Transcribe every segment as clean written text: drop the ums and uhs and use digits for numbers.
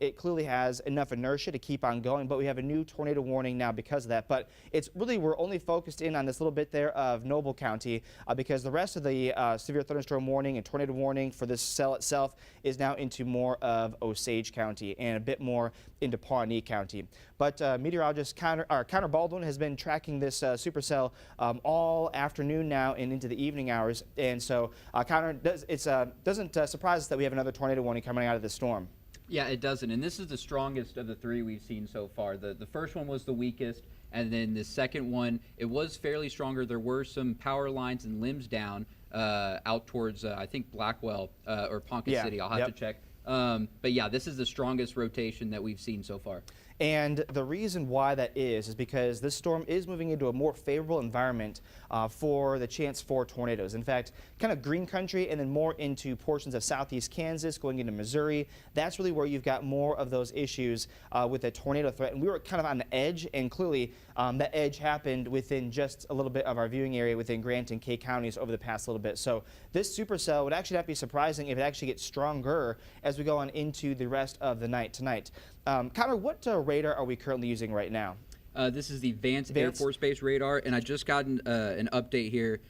it clearly has enough inertia to keep on going, but we have a new tornado warning now because of that. But it's really, we're only focused in on this little bit there of Noble County because the rest of the severe thunderstorm warning and tornado warning for this cell itself is now into more of Osage County and a bit more into Pawnee County. But meteorologist Connor Baldwin has been tracking this supercell all afternoon now and into the evening hours. And so Connor, doesn't surprise us that we have another tornado warning coming out of this storm. Yeah, it doesn't. And this is the strongest of the three we've seen so far. The first one was the weakest, and then the second one, it was fairly stronger. There were some power lines and limbs down out towards, I think, Blackwell or Ponca City. I'll have to check. But yeah, this is the strongest rotation that we've seen so far. And the reason why that is because this storm is moving into a more favorable environment for the chance for tornadoes. In fact, kind of green country and then more into portions of southeast Kansas going into Missouri. That's really where you've got more of those issues with a tornado threat. And we were kind of on the edge, and clearly that edge happened within just a little bit of our viewing area within Grant and Kay counties over the past little bit. So this supercell would actually not be surprising if it actually gets stronger as we go on into the rest of the night tonight. Connor, what radar are we currently using right now? This is the Vance Air Force Base radar, and I just got an update here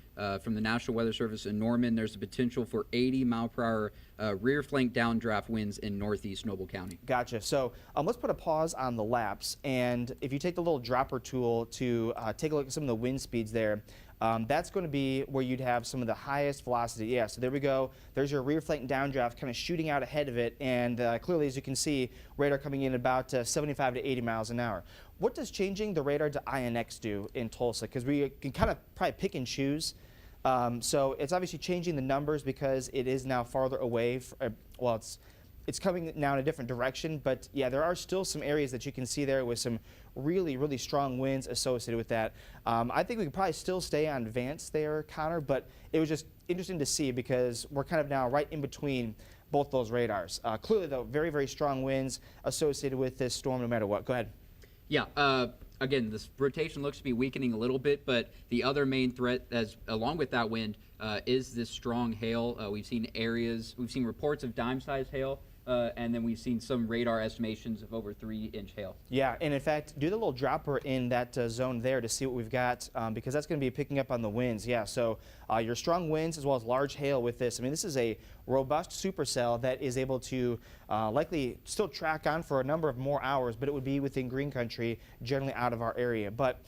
from the National Weather Service in Norman. There's a potential for 80-mile-per-hour rear flank downdraft winds in northeast Noble County. Gotcha. So let's put a pause on the laps, and if you take the little dropper tool to take a look at some of the wind speeds there, that's going to be where you'd have some of the highest velocity. Yeah, so there we go. There's your rear flank downdraft kind of shooting out ahead of it, and clearly, as you can see, radar coming in about 75 to 80 miles an hour. What does changing the radar to INX do in Tulsa? Because we can kind of probably pick and choose. So it's obviously changing the numbers because it is now farther away. Well, it's coming now in a different direction, but yeah, there are still some areas that you can see there with some really, really strong winds associated with that. I think we could probably still stay on Vance there, Connor, but it was just interesting to see because we're kind of now right in between both those radars. Clearly, though, very, very strong winds associated with this storm no matter what. Go ahead. Yeah, again, this rotation looks to be weakening a little bit, but the other main threat, along with that wind, is this strong hail. We've seen reports of dime-sized hail, and then we've seen some radar estimations of over 3-inch hail. Yeah, and in fact, do the little dropper in that zone there to see what we've got, because that's going to be picking up on the winds. Yeah, so your strong winds as well as large hail with this. I mean, this is a robust supercell that is able to likely still track on for a number of more hours, but it would be within green country, generally out of our area. But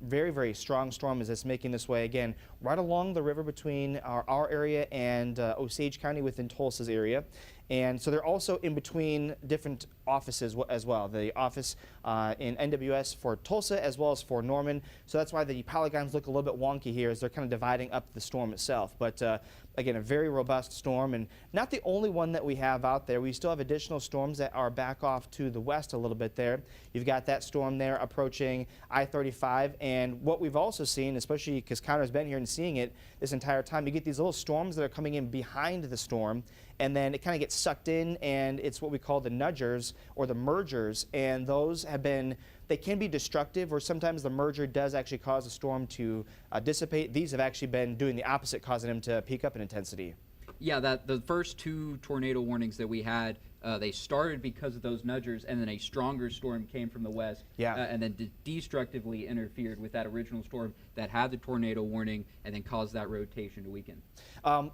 very, very strong storm as it's making this way, again, right along the river between our area and Osage County within Tulsa's area. And so they're also in between different offices as well. The office in NWS for Tulsa as well as for Norman. So that's why the polygons look a little bit wonky here as they're kind of dividing up the storm itself. But again, a very robust storm, and not the only one that we have out there. We still have additional storms that are back off to the west a little bit there. You've got that storm there approaching I-35, and what we've also seen, especially because Connor's been here and seeing it this entire time, you get these little storms that are coming in behind the storm, and then it kind of gets sucked in, and it's what we call the nudgers or the mergers, and those have been, they can be destructive, or sometimes the merger does actually cause a storm to dissipate. These have actually been doing the opposite, causing them to peak up in intensity. Yeah, the first two tornado warnings that we had, they started because of those nudgers, and then a stronger storm came from the west, and then destructively interfered with that original storm that had the tornado warning, and then caused that rotation to weaken.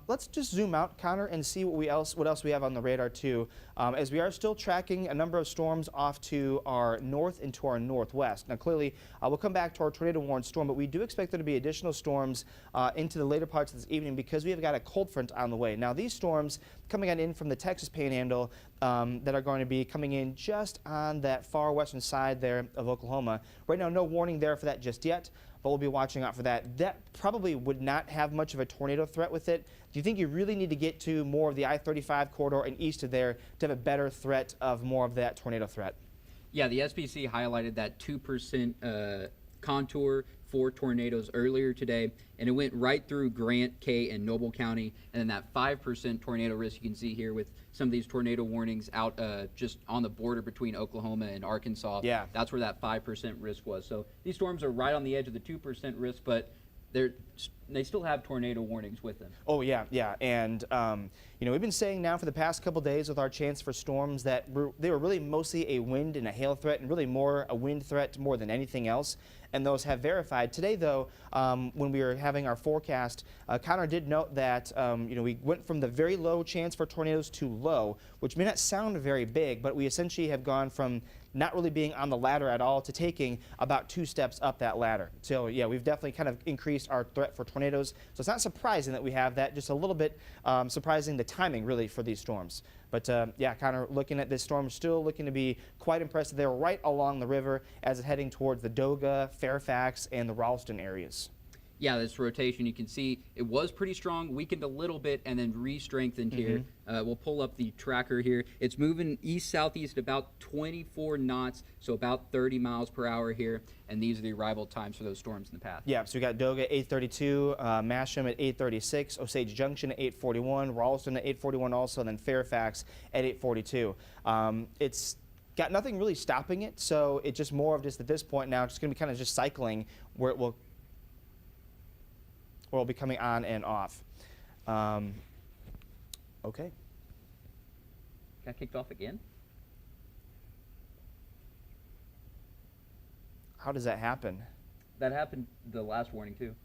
Let's just zoom out, Connor, and see what else we have on the radar too, as we are still tracking a number of storms off to our north and to our northwest. Now, clearly, we'll come back to our tornado warned storm, but we do expect there to be additional storms into the later parts of this evening because we have got a cold front on the way. Now, these storms coming on in from the Texas Panhandle that are going to be coming in just on that far western side there of Oklahoma. Right now, no warning there for that just yet, but we'll be watching out for that. That probably would not have much of a tornado threat with it. Do you think you really need to get to more of the I-35 corridor and east of there to have a better threat of more of that tornado threat? Yeah, the SPC highlighted that 2% contour for tornadoes earlier today, and it went right through Grant, Kay, and Noble County, and then that 5% tornado risk you can see here with some of these tornado warnings out just on the border between Oklahoma and Arkansas. Yeah. That's where that 5% risk was. So these storms are right on the edge of the 2% risk, but they're they still have tornado warnings with them. Oh yeah, yeah, and you know, we've been saying now for the past couple days with our chance for storms that they were really mostly a wind and a hail threat, and really more a wind threat more than anything else. And those have verified. Today, though, when we were having our forecast, Connor did note that you know, we went from the very low chance for tornadoes to low, which may not sound very big, but we essentially have gone from not really being on the ladder at all to taking about 2 steps up that ladder. So yeah, we've definitely kind of increased our threat for tornadoes. So it's not surprising that we have that, just a little bit surprising the timing really for these storms. But yeah, Connor, looking at this storm, still looking to be quite impressive. They're right along the river as it's heading towards the Doga, Fairfax, and the Ralston areas. Yeah, this rotation, you can see it was pretty strong, weakened a little bit, and then re-strengthened here. We'll pull up the tracker here. It's moving east-southeast about 24 knots, so about 30 miles per hour here, and these are the arrival times for those storms in the path. Yeah, so we got Doga at 8:32, Masham at 8:36, Osage Junction at 8:41, Ralston at 8:41 also, and then Fairfax at 8:42. It's got nothing really stopping it, so it's just more of just at this point now, it's just going to be kind of just cycling where it will be coming on and off. Okay. Got kicked off again? How does that happen? That happened the last warning, too.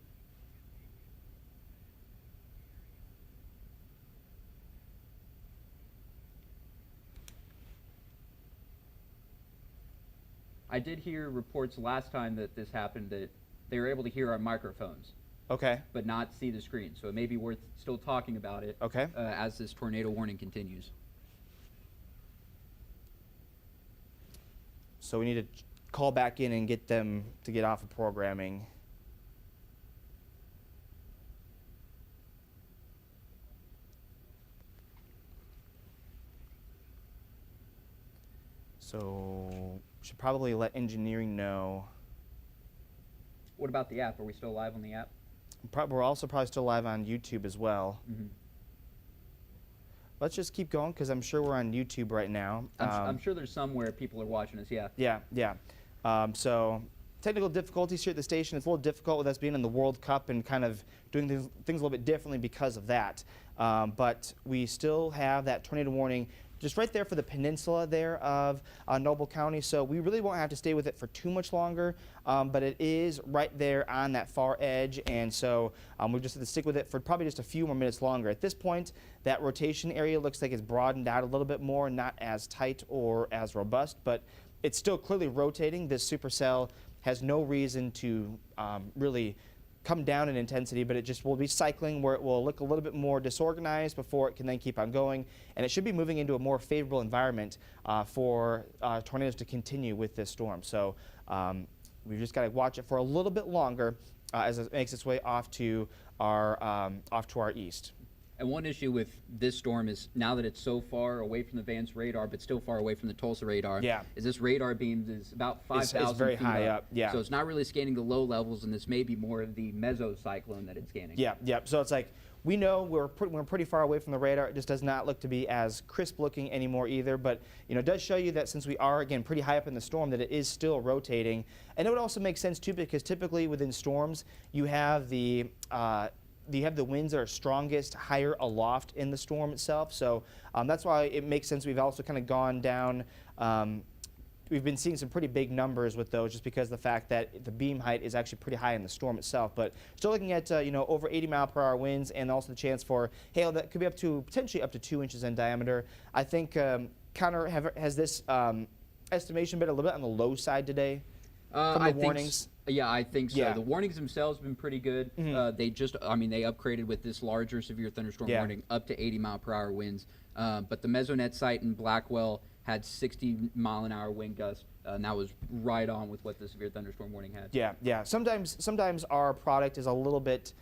I did hear reports last time that this happened that they were able to hear our microphones, Okay. but not see the screen. So it may be worth still talking about it Okay. as this tornado warning continues. So we need to call back in and get them to get off of programming. So should probably let engineering know. What about the app? Are we still live on the app? We're also probably still live on YouTube as well. Let's just keep going because I'm sure we're on YouTube right now. I'm sure there's somewhere people are watching us, yeah. Yeah, yeah. So technical difficulties here at the station. It's a little difficult with us being in the World Cup and kind of doing things a little bit differently because of that. But we still have that tornado warning just right there for the peninsula there of Noble County. So we really won't have to stay with it for too much longer, but it is right there on that far edge. And so we just have to stick with it for probably just a few more minutes longer. At this point, that rotation area looks like it's broadened out a little bit more, not as tight or as robust, but it's still clearly rotating. This supercell has no reason to really come down in intensity, but it just will be cycling where it will look a little bit more disorganized before it can then keep on going. And it should be moving into a more favorable environment for tornadoes to continue with this storm. So we've just got to watch it for a little bit longer as it makes its way off to our east. And one issue with this storm is now that it's so far away from the Vance radar, but still far away from the Tulsa radar, is this radar beam is about 5,000 It's very feet high up, yeah. So it's not really scanning the low levels, and this may be more of the mesocyclone that it's scanning. Yeah, yeah. So it's like we know we're pretty far away from the radar. It just does not look to be as crisp looking anymore either. But you know, it does show you that since we are again pretty high up in the storm, that it is still rotating. And it would also make sense too, because typically within storms you have the winds that are strongest higher aloft in the storm itself. So that's why it makes sense. We've also kind of gone down. We've been seeing some pretty big numbers with those just because of the fact that the beam height is actually pretty high in the storm itself. But still looking at you know, over 80-mile-per-hour winds, and also the chance for hail that could be potentially up to 2 inches in diameter. I think Connor, has this estimation been a little bit on the low side today from the warnings? Yeah, I think so. Yeah. The warnings themselves have been pretty good. They upgraded with this larger severe thunderstorm warning up to 80-mile-per-hour winds. But the Mesonet site in Blackwell had 60-mile-an-hour wind gusts, and that was right on with what the severe thunderstorm warning had. Yeah, yeah. Sometimes our product is a little bit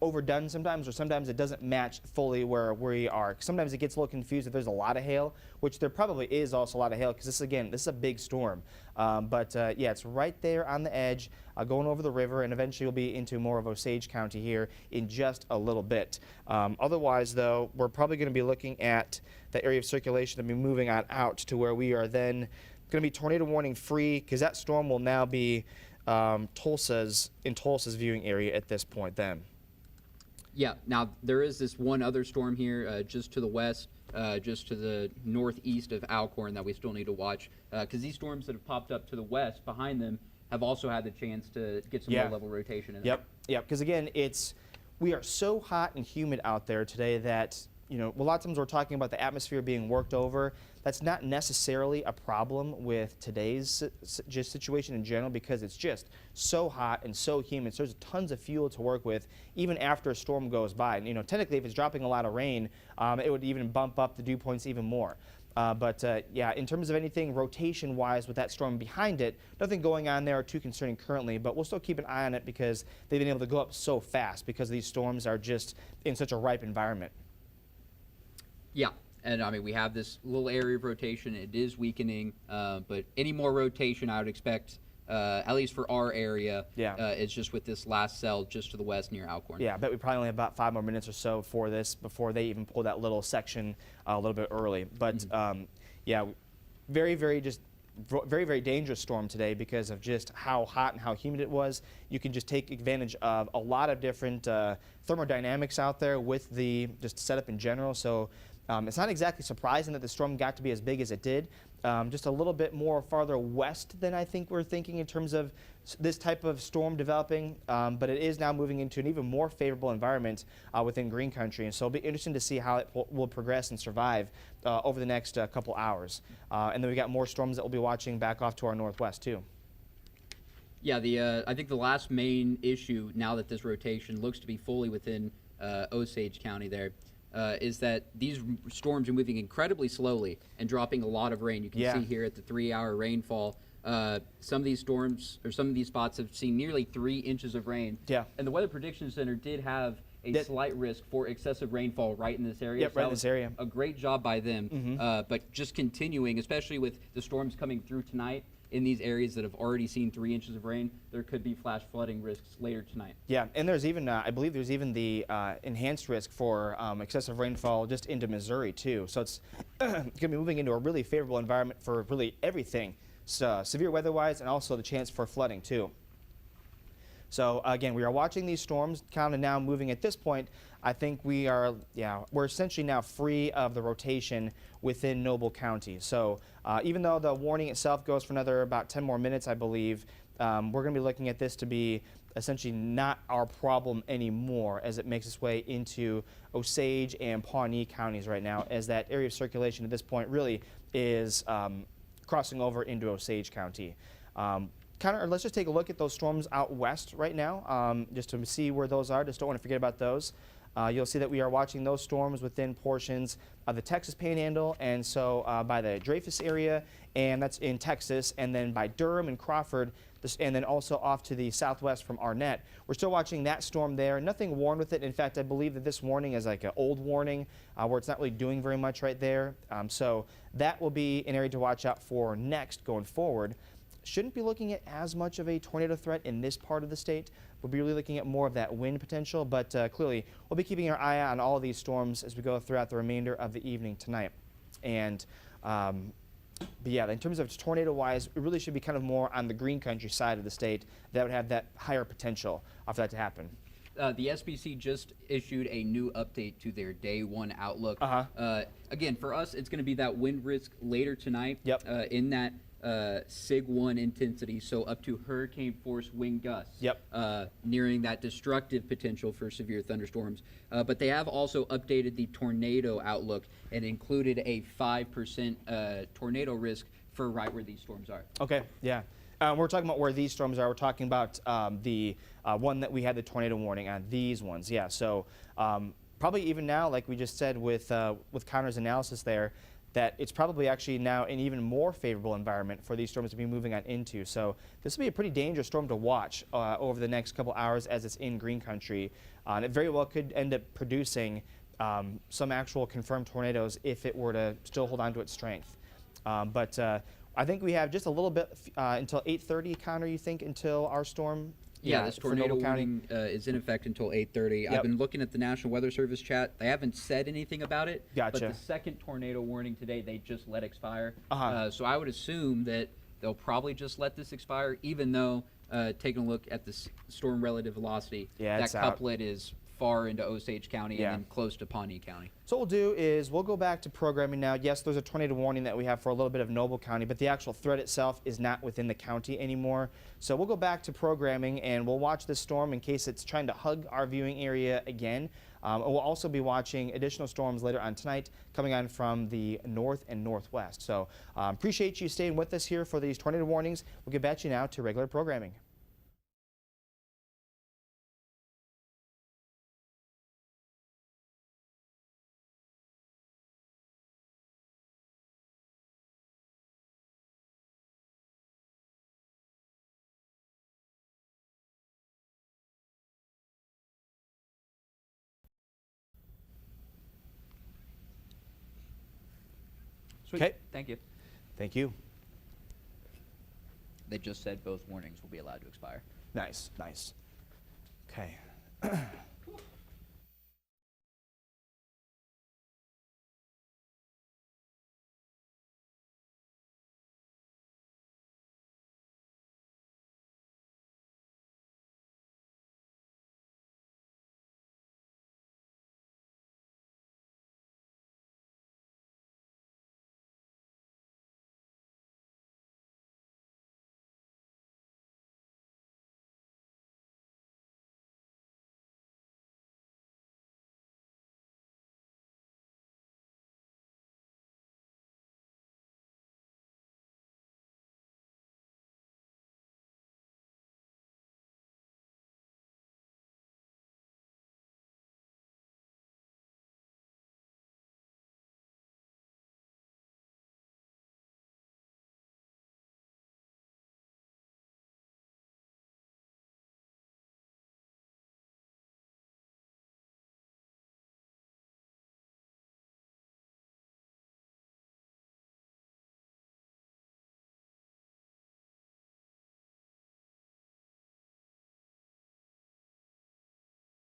overdone sometimes, or sometimes it doesn't match fully where we are. Sometimes it gets a little confused if there's a lot of hail, which there probably is also a lot of hail, because this is a big storm. Yeah, it's right there on the edge, going over the river, and eventually we'll be into more of Osage County here in just a little bit. Otherwise, though, we're probably going to be looking at the area of circulation and be moving on out to where we are then going to be tornado warning free, because that storm will now be Tulsa's viewing area at this point. Then. Yeah. Now there is this one other storm here just to the west, just to the northeast of Alcorn that we still need to watch because these storms that have popped up to the west behind them have also had the chance to get some low-level rotation in. Yep. Because again, we are so hot and humid out there today that a lot of times we're talking about the atmosphere being worked over. That's not necessarily a problem with today's just situation in general because it's just so hot and so humid. So there's tons of fuel to work with even after a storm goes by. And, technically, if it's dropping a lot of rain, it would even bump up the dew points even more. Yeah, in terms of anything rotation-wise with that storm behind it, nothing going on there too concerning currently, but we'll still keep an eye on it because they've been able to go up so fast because these storms are just in such a ripe environment. Yeah, and I mean, we have this little area of rotation. It is weakening, but any more rotation I would expect, at least for our area, is just with this last cell just to the west near Alcorn. Yeah, I bet we probably only have about 5 more minutes or so for this before they even pull that little section a little bit early. But yeah, very, very dangerous storm today because of just how hot and how humid it was. You can just take advantage of a lot of different thermodynamics out there with the just setup in general. So it's not exactly surprising that the storm got to be as big as it did. Just a little bit more farther west than I think we're thinking in terms of this type of storm developing, but it is now moving into an even more favorable environment within green country, and so it'll be interesting to see how it will progress and survive over the next couple hours. And then we got more storms that we'll be watching back off to our northwest too. Yeah, I think the last main issue now that this rotation looks to be fully within Osage County there is that these storms are moving incredibly slowly and dropping a lot of rain. You can see here at the 3-hour rainfall, some of these storms or some of these spots have seen nearly 3 inches of rain. Yeah. And the Weather Prediction Center did have a slight risk for excessive rainfall right in this area. Yep, right in this area. A great job by them. But just continuing, especially with the storms coming through tonight, in these areas that have already seen 3 inches of rain, there could be flash flooding risks later tonight. Yeah, and there's even, I believe there's even the enhanced risk for excessive rainfall just into Missouri too. So it's going to be moving into a really favorable environment for really everything, severe weather-wise, and also the chance for flooding too. So again, we are watching these storms kind of now moving at this point. I think we're essentially now free of the rotation within Noble County. So even though the warning itself goes for another about 10 more minutes, I believe, we're going to be looking at this to be essentially not our problem anymore as it makes its way into Osage and Pawnee counties right now, as that area of circulation at this point really is crossing over into Osage County. Let's just take a look at those storms out west right now, just to see where those are. Just don't want to forget about those. You'll see that we are watching those storms within portions of the Texas Panhandle, and so by the Dreyfus area, and that's in Texas, and then by Durham and Crawford, and then also off to the southwest from Arnett. We're still watching that storm there. Nothing warned with it. In fact, I believe that this warning is like an old warning where it's not really doing very much right there. So that will be an area to watch out for next going forward. Shouldn't be looking at as much of a tornado threat in this part of the state. We'll be really looking at more of that wind potential, but clearly we'll be keeping our eye on all of these storms as we go throughout the remainder of the evening tonight. And but yeah, in terms of tornado-wise, it really should be kind of more on the green country side of the state that would have that higher potential for that to happen. The SPC just issued a new update to their day 1 outlook. Again, for us, it's going to be that wind risk later tonight. Yep. In that SIG 1 intensity, so up to hurricane force wind gusts. Yep. Nearing that destructive potential for severe thunderstorms. But they have also updated the tornado outlook and included a 5% tornado risk for right where these storms are. Okay, yeah. We're talking about where these storms are. We're talking about the one that we had the tornado warning on, these ones. Yeah, so probably even now, like we just said with Connor's analysis there, that it's probably actually now an even more favorable environment for these storms to be moving on into. So this will be a pretty dangerous storm to watch over the next couple hours as it's in green country. And it very well could end up producing some actual confirmed tornadoes if it were to still hold on to its strength. But I think we have just a little bit until 8:30, Connor, you think, until our storm? Yeah, this tornado warning is in effect until 8:30. Yep. I've been looking at the National Weather Service chat. They haven't said anything about it. Gotcha. But the second tornado warning today, they just let expire. Uh-huh. So I would assume that they'll probably just let this expire, even though taking a look at the storm relative velocity, Yeah, that it's out. couplet is far into Osage County Yeah. and then close to Pawnee County. So what we'll do is we'll go back to programming now. Yes, there's a tornado warning that we have for a little bit of Noble County, but the actual threat itself is not within the county anymore. So we'll go back to programming and we'll watch this storm in case it's trying to hug our viewing area again. We'll also be watching additional storms later on tonight coming on from the north and northwest. So appreciate you staying with us here for these tornado warnings. We'll get back to you now to regular programming. Sweet. Okay. Thank you. Thank you. They just said both warnings will be allowed to expire. Nice, nice. Okay.